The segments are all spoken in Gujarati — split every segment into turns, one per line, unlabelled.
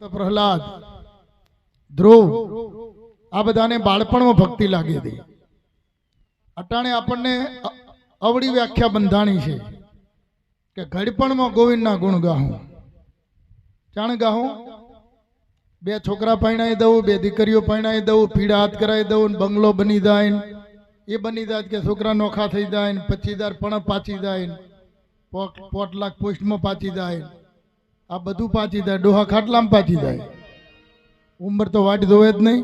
પ્રહલાદ, ધ્રુવ આ બધાને બાળપણમાં ભક્તિ લાગી હતી. અટાણે આપણને અવળી વ્યાખ્યા બંધાણી છે કે ઘડપણમાં ગોવિંદના ગુણ ગાહું. જાણ ગાહું, બે છોકરા પરણાવી દઉં, બે દીકરીઓ પરણાવી દઉં, પીડા હાથ કરાવી દઉં, બંગલો બની જાય, એ બની જાય કે છોકરા નોખા થઈ જાય, 25,000 પણ પાછી જાય, 4 લાખ પોસ્ટમાં પાછી જાય, આ બધું પાછી જાય, ડોહા ખાટલામાં પાછી જાય. ઉંમર તો વાટ જોવે જ નહીં.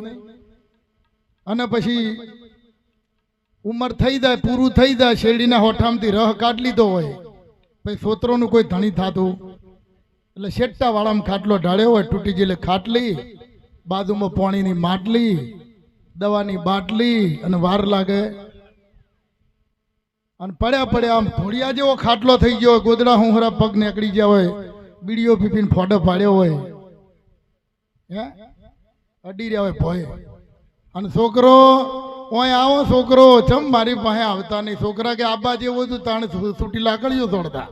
અને પછી ઉંમર થઈ જાય, પૂરું થઈ જાય, શેરડીના હોઠામથી રહ કાઢ લીધો હોય, પછી સોતરોનું કોઈ ધણી થતું, એટલે શેટ્ટા વાળામાં ખાટલો ઢાળ્યો હોય, તૂટી ગયેલી ખાટલી, બાજુમાં પાણીની માટલી, દવાની બાટલી, અને વાર લાગે. અને પડ્યા પડ્યા આમ ધોળિયા જેવો ખાટલો થઈ ગયો હોય, ગોદડા હુંહરા પગ નીકળી ગયા હોય, બીડીઓ પીપીને ફોટો પાડ્યો હોય, હે અડી રહ્યા હોય ભય. અને છોકરો ઓય આવો, છોકરો ચમ મારી પાસે આવતા નહીં. છોકરા કે આબા જેવું હતું તાણે છૂટી લાકડીઓ તોડતા,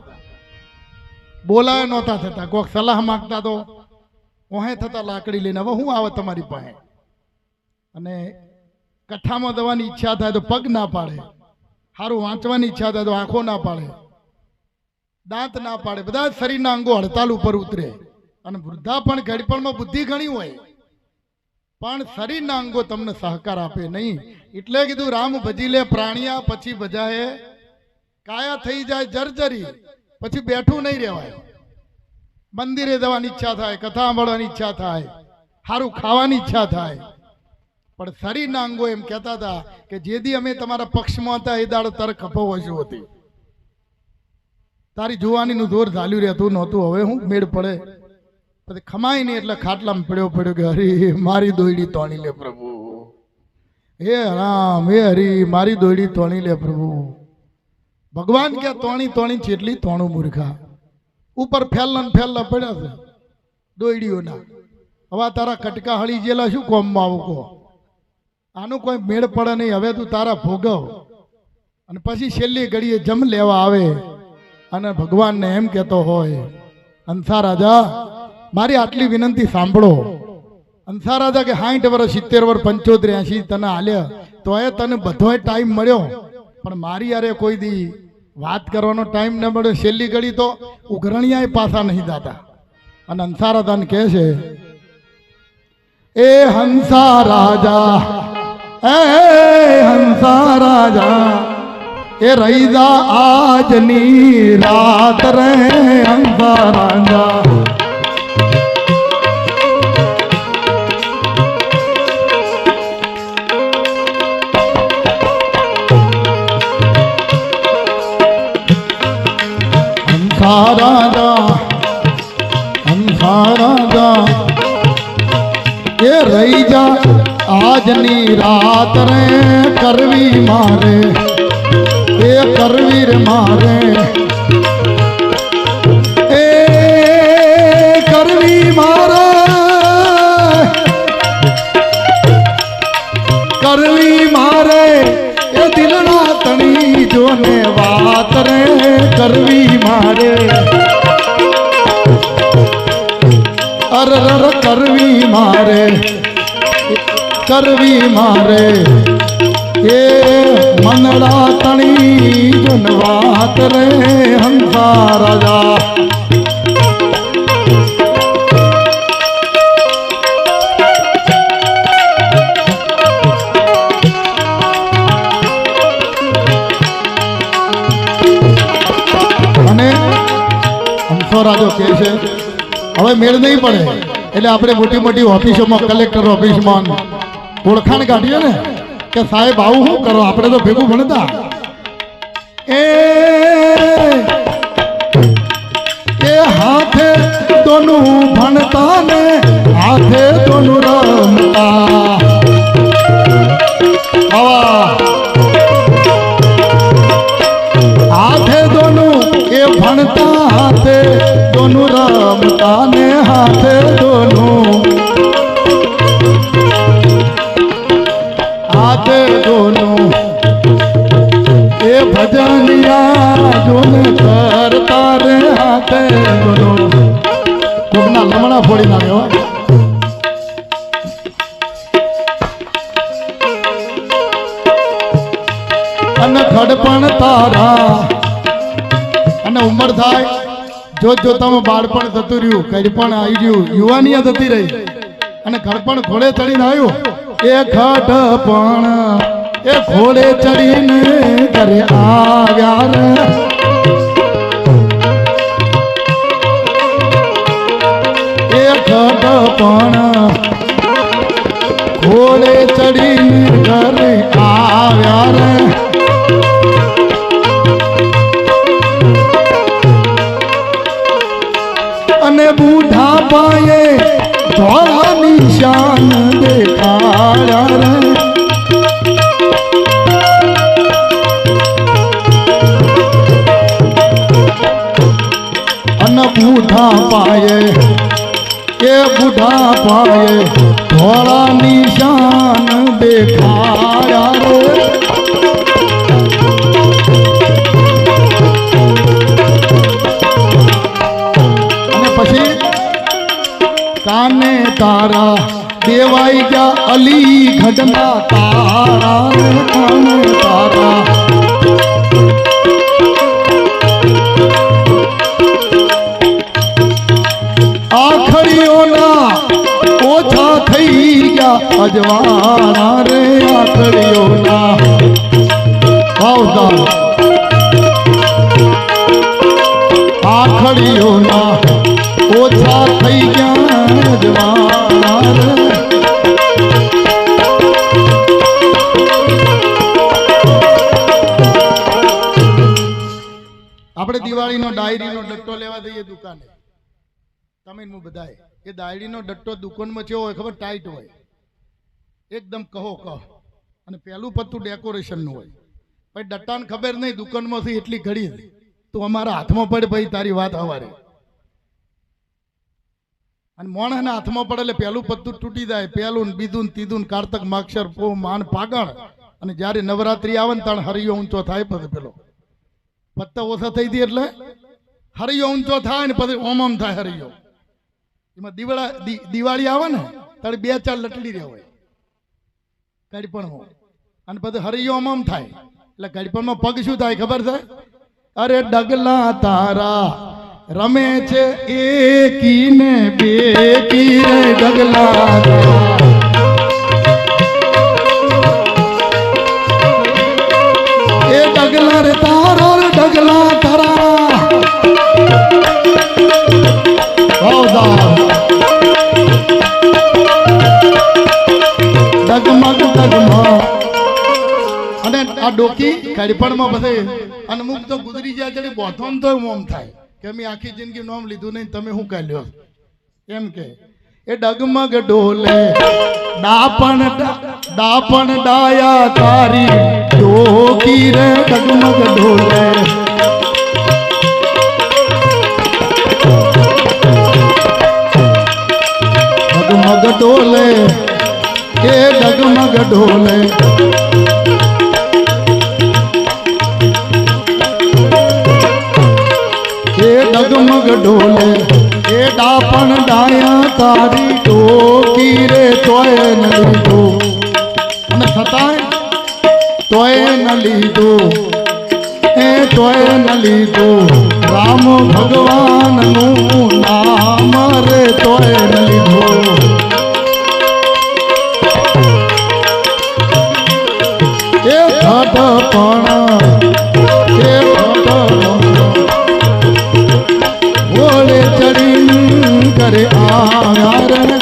બોલાય નહોતા થતા, કોઈક સલાહ માગતા તો ઓહે થતા લાકડી લઈને, હવે હું આવે તમારી પાસે. અને કથામાં દવાની ઈચ્છા થાય તો પગ ના પાડે, સારું વાંચવાની ઈચ્છા થાય તો આંખો ના પાડે, દાંત ના પાડે, બધા શરીરના અંગો હડતાલ ઉપર ઉતરે. અને વૃદ્ધા પણ ઘડપણમાં બુદ્ધિ ઘણી હોય, પણ શરીરના અંગો તમને સહકાર આપે નહીં. એટલે કીધું રામ ભજી લે પ્રાણિયા, પછી ભજાએ કાયા થઈ જાય જર્જરી, પછી બેઠું નહીં રહેવાય. મંદિરે જવાની ઈચ્છા થાય, કથા સાંભળવાની ઈચ્છા થાય, સારું ખાવાની ઈચ્છા થાય, પણ શરીરના અંગો એમ કહેતા હતા કે જેદી અમે તમારા પક્ષમાં હતા એ દાડો તારે ખપો વસ્યું હતી, તારી જુવાનીનું જોર ઝાલ્યું રહેતું નહોતું, હવે હું મેળ પડે. પછી ખમાય નહીં એટલે ખાટલામાં પડ્યો કે હરી મારી દોયડી તોણી લે પ્રભુ, હે રામ હે હરી મારી દોયડી તોણી લે પ્રભુ. ભગવાન કે તોણી તોણી ચેટલી તોણું મૂર્ખા, ઉપર ફેલના ફેલના પડ્યા છે દોયડીઓના. હવે તારા કટકા હળી ગયેલા શું કોમમાં આવું કહો, આનું કોઈ મેળ પડે નહીં. હવે તું તારા ભોગવ. અને પછી છેલ્લી ઘડીએ જમ લેવા આવે અને ભગવાનને એમ કહેતો હોય, અંસા રાજા મારી આટલી વિનંતી સાંભળો. અંસા રાજા કે 60 વર્ષ 70 વર્ષ 75 80 તને હાલ્યા તો એ તને બધોય ટાઈમ મળ્યો, પણ મારી યારે કોઈ દી વાત કરવાનો ટાઈમ ન મળ્યો. છેલ્લી ઘડી તો ઉઘરણિયા પાછા નહીં દાતા. અને અંસા રાજાને કહે છે, એ હંસા રાજા, એ હંસા રાજા, એ રહીદા આજની રાત રે હંસા રાજા. હંસા રાજા, હંસા રાજા, એ રહી જા આજની રાત રે કરવી મારે, એ કરવી રે મારે, એ કરવી મારે, કરવી મારે, એ દિલના તણી જોને વાત રે કરવી મારે, અરર કરવી મારે, કરવી મારે, એ મનડા તણી જન વાત રે હંસા રાજા. અને હંસો રાજો કહે છે હવે મેળ નહીં પડે એટલે આપણે મોટી મોટી ઓફિસોમાં, કલેક્ટર ઓફિસમાં ઓળખાણ કાઢીએ ને કે સાહેબ આવું શું કરો, આપણે તો ભેગું ભણતા. એ હાથે દોનું ભણતા ને હાથે દોનું રમતા, હાથે દોનું એ ભણતા, હાથે દોનું રમતા ને હાથે દોનું, હાથે દોનું એ ભજનિયા જોને કરતા રે હાથે દોનું. કોકના લમણા ફોડી નાખ્યો. તારા અને ઉંમર થાય જોત જોતામાં બાળપણ થતું રહ્યું, કડપણ આવી ગયું, યુવાનિયા થતી રહી અને ઘડપણ ઘોડે ચડીને આવ્યું. એ ઘડપણ એ ઘોડે ચડીને ઘરે આવ્યા રે. એ ઘડપણ ઘોડે ચડીને ઘરે આવ્યા રે. અને બુઢા પાયે ધોળા નિશાન દેખાયા રે. અને બુઢા પાયે એ બુઢા પાયે ધોળા નિશાન દેખાયા રે. કાને તારા દેવાઈ ગયા અલી ઘડના તારા રે. કાને તારા આખડીઓના ઓછા થઈ ગયા અજવાળા રે. આખડીઓના ભાવદાર આખડીઓના ઓછા થઈ ગયા અજવાળા રે. આપણે દિવાળીનો ડાયરીનો ડટ્ટો લેવા દઈએ દુકાને, તમે બધાએ એ ડાયરીનો ડટ્ટો દુકાનમાં કેવો હોય ખબર? ટાઈટ હોય એકદમ, કહો કહો, અને પહેલું પત્તું ડેકોરેશનનું હોય. પછી ડટ્ટાને ખબર નહીં દુકાનમાંથી એટલી ઘડી તું અમારા હાથમાં પડે ભાઈ તારી વાત હવારે. અને મોણસના હાથમાં પડે એટલે પહેલું પત્તું તૂટી જાય. પહેલું બીજું ત્રીજું કારતક માક્ષર પો માન પાગણ. અને જ્યારે નવરાત્રી આવે ને ત્યારે હરિયો ઊંચો થાય. પછી પેલો પત્તા ઓછા થઈ દે એટલે હરિયો ઊંચો થાય ને પછી ઓમમ થાય હરિયો. એમાં દિવાળી આવે ને ત્યારે 2-4 લટડી રહ્યા હોય ગડપણમાં, અને પછી હરિયો ઓમમ થાય એટલે ગડપણમાં પગ શું થાય ખબર છે? અરે ડગલા તારા રમે છે એકી ને બેકી રે. ડગલા એ ડગલા રે તારો રે ડગલા તારા. ડગમગ ડગમગ. અને આ ડોકી કડપણમાં પછી અનમુક તો ગુજરી જાય એટલે બોથોન તો મોમ થાય કે મેં આખી જિંદગી નોમ લીધું નહીં, તમે શું કહી લ્યો એમ કે. એ ડગમગ ડોલે ડાપણ ડાયા તારી ડોકી રે. ડગમગ ડોલે ડગમગ ડોલે એ ડગમગ ડોલે. ડગમગ ડોલે એ ડાપણ ડાયા તારી ડોકી રે. તોય ન લીધો અને છતાંય તોય ન લીધો એ તોય ન લીધો રામ ભગવાનનું નામ રે. તોય ન લીધો એ ઘડપણ એ ઘોડે ચડી કરે આવ્યા રે.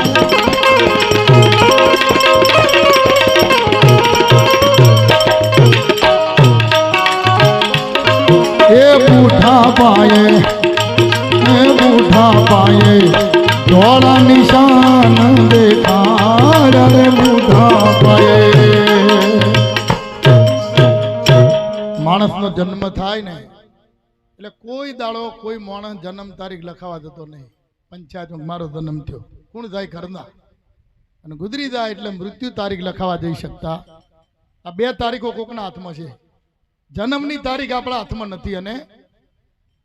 એ બુઢા પાયે ધોળા નિશાન દેખાડે રે. બુઢા પાયે માણસનો જન્મ થાય ને એટલે કોઈ દાડો કોઈ માણસ જન્મ તારીખ લખાવા જતો નહીં. પંચાયતમાં મારો જન્મ થયો કોણ જાય ઘરના, અને ગુજરી જાય એટલે મૃત્યુ તારીખ લખાવા જઈ શકતા. આ 2 તારીખો કોકના હાથમાં છે. જન્મની તારીખ આપણા હાથમાં નથી અને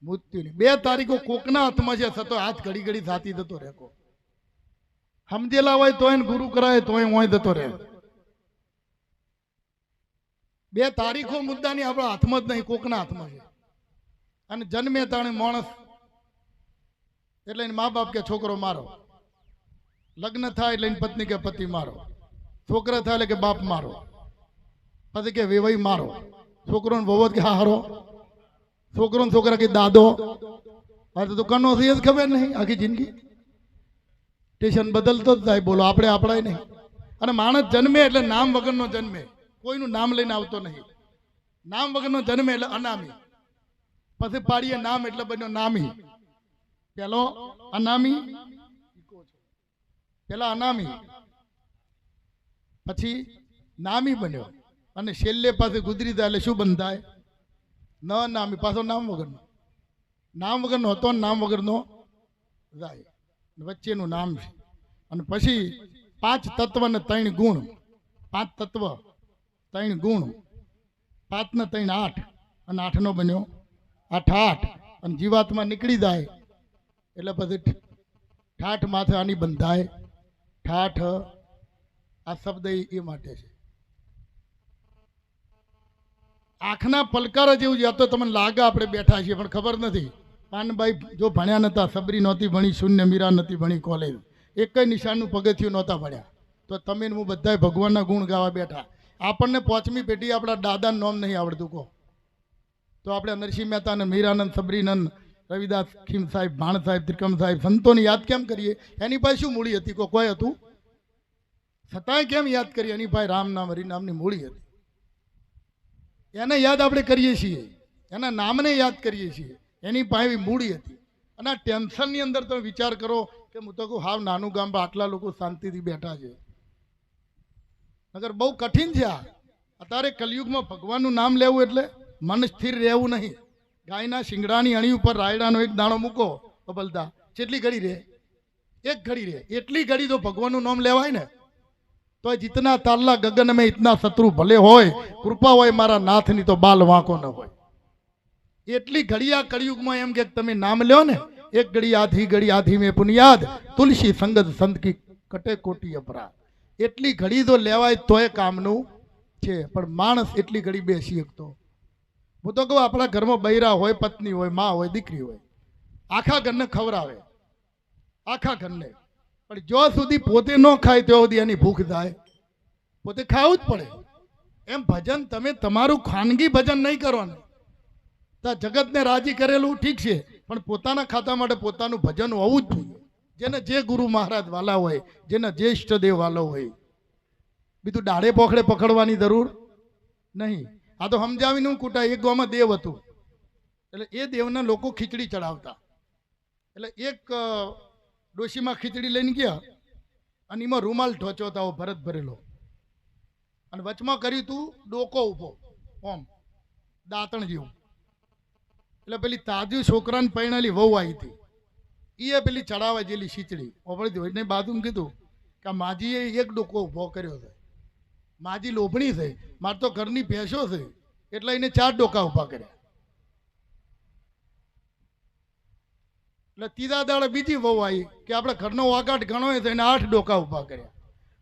મૃત્યુની 2 તારીખો કોકના હાથમાં છે. છતાં હાથ ઘડી ઘડી થાતી જતો રહેકો. સમજેલા હોય તો એને ગુરુ કરાય તો હોય જતો રહે. બે તારીખો મુદ્દાની આપણા હાથમાં જ નહીં, કોકના હાથમાં છે. અને જન્મે તાણે માણસ એટલે એને મા બાપ કે છોકરો મારો, લગ્ન થાય એટલે એની પત્ની કે પતિ મારો, છોકરા થાય એટલે કે બાપ મારો, પછી કે વેવાઈ મારો, છોકરો ને વહુ કે હારો, છોકરો ને છોકરા કે દાદો. તો કનો છે જ ખબર નહીં આખી જિંદગી. સ્ટેશન બદલતો જ થાય, બોલો આપણે આપણા નહીં. અને માણસ જન્મે એટલે નામ વગરનો જન્મે, કોઈનું નામ લઈને આવતો નહીં. નામ વગરનો જન્મે એટલે અનામી, પછી પાડીએ નામ એટલે બન્યો નામી. પેલો અનામી, પેલા અનામી, પછી નામી બન્યો, અને છેલ્લે પાસે ગુજરી જાય એટલે શું બંધાય? ન નામી, પાછો નામ વગરનો. નામ વગરનો હતો, નામ વગરનો જાય, વચ્ચેનું નામ છે. અને પછી 5 તત્વ ને 3 ગુણ, 5 તત્વ 3 ગુણ, 5 ને 3 8, અને 8 નો બન્યો 8 8. અને જીવાત્મા નીકળી જાય એટલે પછી ઠાઠ માથે આની બંધાય. ઠાઠ આ શબ્દ એ માટે છે. આંખના પલકારા જેવું જ. તો તમને લાગે આપણે બેઠા છીએ પણ ખબર નથી. પાનભાઈ જો ભણ્યા નતા, સબરી નહોતી ભણી, શૂન્ય મીરા નથી ભણી કોલેજ, એક નિશાનનું પગથિયું નહોતા ભણ્યા, તો તમે હું બધાય ભગવાનના ગુણ ગાવા બેઠા. આપણને 5મી પેઢી આપણા દાદાનું નામ નહીં આવડતું કહો તો આપણે નરસિંહ મહેતા ને મીરાનંદ, સબરીનંદ, રવિદાસ ખીમ સાહેબ, ભાણ સાહેબ, ત્રિકમ સાહેબ, સંતોને યાદ કેમ કરીએ? એની પાસે શું મૂડી હતી? કોઈ હતું? છતાંય કેમ યાદ કરીએ? એની પાસે રામ નામ હરિનામની મૂડી હતી. એને યાદ આપણે કરીએ છીએ, એના નામને યાદ કરીએ છીએ, એની પાસે મૂડી હતી. અને આ ટેન્શનની અંદર તમે વિચાર કરો કે હું તો કહું હાવ નાનું ગામ પર આટલા લોકો શાંતિથી બેઠા છે. અગર બહુ કઠિન છે આ. અત્યારે કલયુગમાં ભગવાનનું નામ લેવું એટલે મન સ્થિર રહેવું નહીં. ગાયના શિંગડાની અણી ઉપર રાયડાનો એક દાણો મૂકો તો બલતા કેટલી ઘડી રહે? એક ઘડી રહે. એટલી ઘડી તો ભગવાનનું નામ લેવાય ને. તો જીતના તાલ્લા ગગન મેં ઇતના શત્રુ ભલે હોય, કૃપા હોય મારા નાથની તો બાલ વાંકો ન હોય. એટલી ઘડી આ કળિયુગમાં એમ કે તમે નામ લ્યો ને, એક ઘડી આધી મેં પુનિયાદ, તુલસી સંગત સંત કી કટે કોટી અપરાધ. એટલી ઘડી તો લેવાય તોય કામનું છે, પણ માણસ એટલી ઘડી બેસી શકતો. હું તો કહું આપણા ઘરમાં બૈરા હોય, પત્ની હોય, મા હોય, દીકરી હોય, આખા ઘરને ખવડાવે, આખા ઘરને. પણ જો સુધી પોતે ન ખાય ત્યાં સુધી એની ભૂખ થાય. પોતે ખાવું જ પડે. એમ ભજન તમે તમારું ખાનગી ભજન નહીં કરવાનું. તો જગતને રાજી કરેલું ઠીક છે, પણ પોતાના ખાતા માટે પોતાનું ભજન હોવું જ જોઈએ. જેને જે ગુરુ મહારાજ વાલા હોય, જેને જે ઈષ્ટદેવ વાલો હોય, બીજું દાડે પોખડે પકડવાની જરૂર નહીં. આ તો સમજાવીને કૂટા. એક ગામમાં દેવ હતું, એટલે એ દેવના લોકો ખીચડી ચડાવતા. એટલે એક ડોશીમાં ખીચડી લઈને ગયા અને એમાં રૂમાલ ઢોચોતા ભરત ભરેલો, અને વચમાં કર્યું તું ડોકો ઊભો ઓમ દાંતણ જેવું. એટલે પેલી તાજુ છોકરાને પૈણાલી વહુ આવી હતી, એ પેલી ચડાવવા જેલી ખીચડી ઓપડી હોય ને બાજુમાં કીધું કે માજીએ એક ડોકો ઊભો કર્યો છે. માજી લોભણી છે, મારે તો ઘરની ભેંસો છે, એટલે એને 4 ડોકા ઊભા કર્યા. એટલે ત્રીજા દાડે બીજી વહુ આવી કે આપણે ઘરનો વાગાટ ઘણો છે, એને 8 ડોકા ઊભા કર્યા.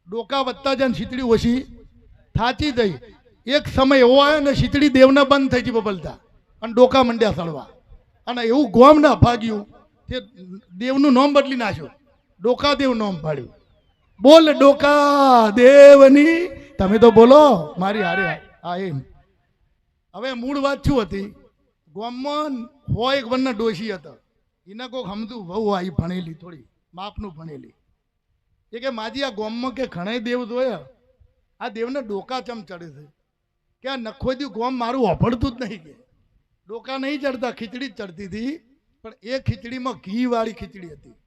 ડોકા વધતા જાય ખીચડી ઓછી થાચી થઈ. એક સમય એવો આવ્યો ને ખીચડી દેવને બંધ થઈ ગઈ બબલતા, અને ડોકા મંડ્યા સળવા. અને એવું ગોમ ના ભાગ્યું કે દેવનું નામ બદલી નાખ્યું, ડોકા દેવ નામ પાડ્યું. બોલ ડોકા દેવની, તમે તો બોલો મારી હારે. હા એમ. હવે મૂળ વાત શું હતી? ગોમમાં હોય એક વનના ડોશી હતા, એને કોઈક સમજું વહુ આવી ભણેલી, થોડી માપનું ભણેલી. એ કે માજી આ ગોમમાં કે ઘણા દેવ જોયા, આ દેવને ડોકા ચમ ચડે છે કે આ નખો દી ગોમ મારું હોફળતું જ નહીં. કે ડોકા નહીં ચડતા, ખીચડી જ ચડતી હતી. પણ એ ખીચડીમાં ઘી વાળી ખીચડી હતી,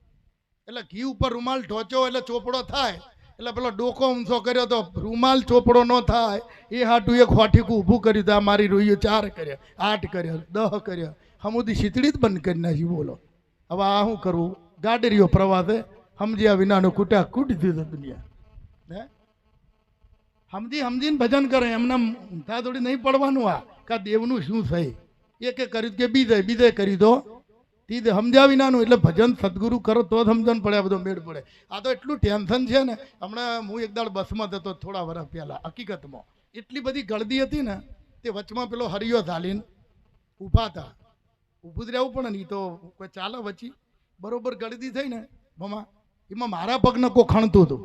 એટલે ઘી ઉપર રૂમાલ ઢોચો એટલે ચોપડો થાય. એટલે પેલો ડોકો ઊંચો કર્યો તો રૂમાલ ચોપડો ન થાય એ હાટું એક હોઠીકું ઊભું કર્યું હતું. આ મારી રોઈઓ 4 કર્યા, 8 કર્યા, 10 કર્યા, હમુદી ખીચડી જ બંધ કરી નાખી. બોલો હવે આ શું કરવું? ગાડરીઓ પ્રવાસે સમજ્યા વિનાનું કૂટા કૂટી દીધું દુનિયા. હે સમજીને ભજન કરે, એમને ઊંધા થોડી નહીં પડવાનું. આ કા દેવનું શું થઈ એકે કર્યું કે બીજે કરી દો, તીધે સમજ્યા વિનાનું. એટલે ભજન સદગુરુ કરો તો સમજણ પડે, આ બધો મેળ પડે. આ તો એટલું ટેન્શન છે ને. હમણાં હું એક દાડ બસમાં જતો થોડા વર્ષ પહેલા, હકીકતમાં એટલી બધી ગળદી હતી ને તે વચમાં પેલો હરિયો ઝાલીને ઊભા હતા. ઊભું જ રહેવું પણ નહીં તો કોઈ ચાલે વચ્ચી બરોબર ગળદી થઈ ને ભમા એમાં મારા પગને કોઈ ખણતું હતું.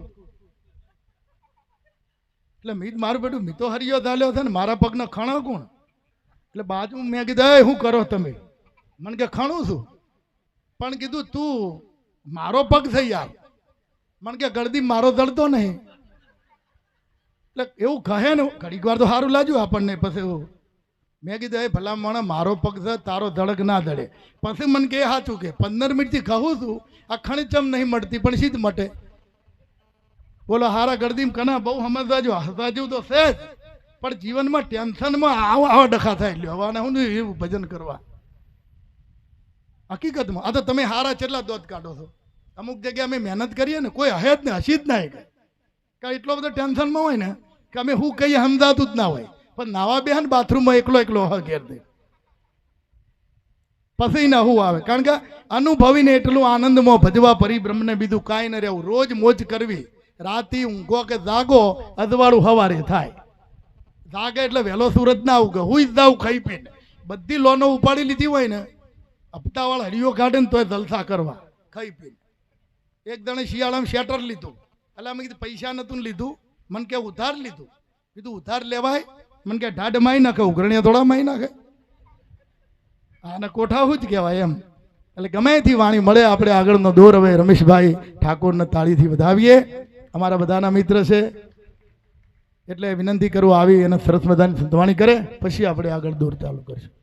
એટલે મીત મારું બેટું મી તો હરિયો ઝાલ્યો છે ને મારા પગને ખણો કોણ? એટલે બાજુ મેં કીધું એ શું કરો તમે? મને કે ખણું છું. પણ કીધું તું મારો પગ છે યાર. મને કે ગળદી મારો દળતો નહીં. એટલે એવું કહે ને ઘડીક વાર તો સારું લાગ્યું આપણને. પછી એવું મેં કીધું એ ભલા મને મારો પગ છે તારો ધડક ના દળે. પછી મને કે સાચું કે 15 મિનિટથી કહું છું આ ખણીચમ નહીં મળતી પણ સીધ મટે. બોલો હારા ગળદીમ કના બહુ સમજવા જો હસવા જેવું તો છે જ પણ જીવનમાં ટેન્શનમાં આવા ડખા થાય લ્યો હવે હું એવું ભજન કરવા. હકીકતમાં આ તો તમે હારા કેટલા દોધ કાઢો છો. અમુક જગ્યાએ અમે મહેનત કરીએ ને કોઈ હે જ ને હસી જ ના કે એટલો બધો ટેન્શનમાં હોય ને કે અમે શું કહીએ સમજાતું જ ના હોય. પણ નાવા બેહન બાથરૂમમાં એકલો ઘેર દે પછી ના શું આવે. કારણ કે અનુભવીને એટલું આનંદમાં ભજવા પરિબ્રહ્મને બીજું કાંઈ ન રહેવું. રોજ મોજ કરવી. રાતી ઊંઘો કે જાગો અજવાળું હવારે થાય. જાગે એટલે વહેલો સૂરજ ના ઉગે. હું જ જાઉં ખાઈ પીને. બધી લોનો ઉપાડી લીધી હોય ને હપ્તાવાળા હરિયો કાઢે ને તોય જલસા કરવા ખાઈ પીને. એક દણે શિયાળામાં શેટર લીધું. એટલે અમે કીધું પૈસા નતું લીધું. મને કે ઉધાર લીધું. કીધું ઉધાર લેવાય? મને કે ઢાઢ માઈ નાખે ઉઘરણીયા થોડા માઈ નાખે. આને કોઠાવું જ કહેવાય એમ. એટલે ગમે થી વાણી મળે આપણે આગળનો દોર હવે રમેશભાઈ ઠાકોરને તાળીથી વધાવીએ. અમારા બધાના મિત્ર છે એટલે વિનંતી કરું આવી એને સરસ મજાની સંતવાણી કરે પછી આપણે આગળ દોર ચાલુ કરીશું.